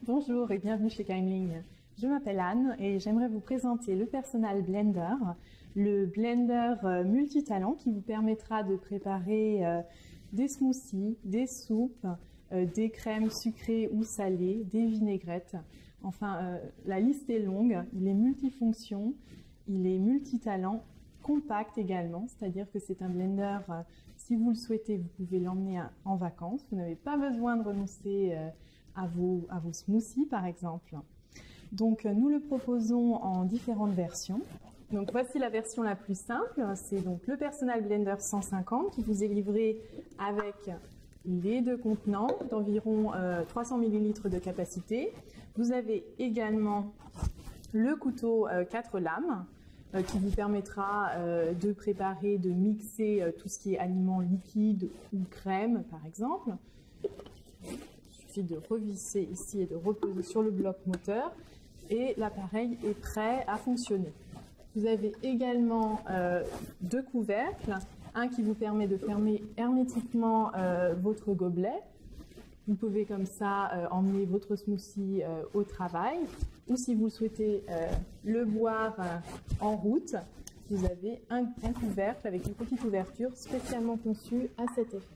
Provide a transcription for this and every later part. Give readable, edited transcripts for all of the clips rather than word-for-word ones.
Bonjour et bienvenue chez Kindling. Je m'appelle Anne et j'aimerais vous présenter le Personal Blender, le blender multitalent qui vous permettra de préparer des smoothies, des soupes, des crèmes sucrées ou salées, des vinaigrettes. Enfin, la liste est longue, il est multifonction, il est multitalent, compact également, c'est-à-dire que c'est un blender, si vous le souhaitez, vous pouvez l'emmener en vacances. Vous n'avez pas besoin de renoncer à vos smoothies par exemple. Donc nous le proposons en différentes versions. Donc voici la version la plus simple, c'est donc le Personal Blender 150 qui vous est livré avec les deux contenants d'environ 300 ml de capacité. Vous avez également le couteau 4 lames qui vous permettra de préparer, de mixer tout ce qui est aliments liquides ou crème par exemple. Il suffit de revisser ici et de reposer sur le bloc moteur et l'appareil est prêt à fonctionner. Vous avez également deux couvercles, un qui vous permet de fermer hermétiquement votre gobelet. Vous pouvez comme ça emmener votre smoothie au travail, ou si vous le souhaitez le boire en route, vous avez un couvercle avec une petite ouverture spécialement conçue à cet effet.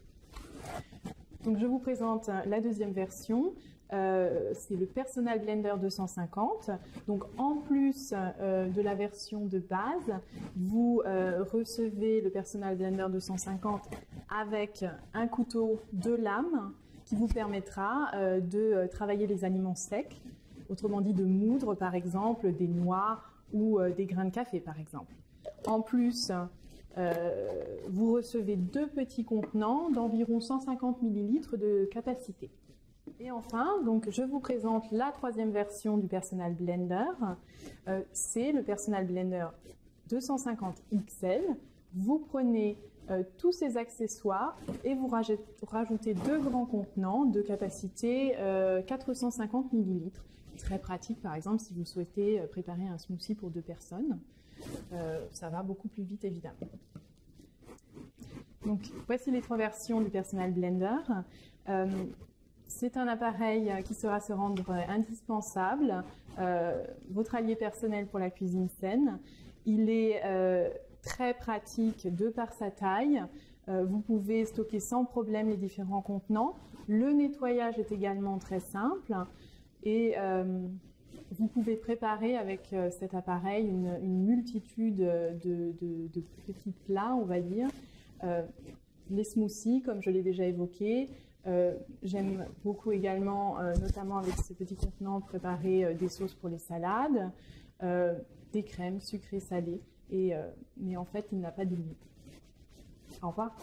Donc je vous présente la deuxième version, c'est le Personal Blender 250. Donc en plus de la version de base, vous recevez le Personal Blender 250 avec un couteau 2 lames qui vous permettra de travailler les aliments secs, autrement dit de moudre par exemple des noix ou des grains de café par exemple. En plus, vous recevez deux petits contenants d'environ 150 ml de capacité. Et enfin, donc, je vous présente la troisième version du Personal Blender. C'est le Personal Blender 250 XL. Vous prenez tous ces accessoires et vous rajoutez deux grands contenants de capacité 450 ml. Très pratique par exemple si vous souhaitez préparer un smoothie pour 2 personnes. Ça va beaucoup plus vite évidemment. Donc voici les 3 versions du Personal Blender. C'est un appareil qui sera se rendre indispensable, votre allié personnel pour la cuisine saine. Il est très pratique de par sa taille. Vous pouvez stocker sans problème les différents contenants. Le nettoyage est également très simple et vous pouvez préparer avec cet appareil une multitude de petits plats, on va dire. Les smoothies, comme je l'ai déjà évoqué. J'aime beaucoup également, notamment avec ces petits contenants, préparer des sauces pour les salades, des crèmes sucrées salées. Mais en fait, il n'a pas de limite. Au revoir.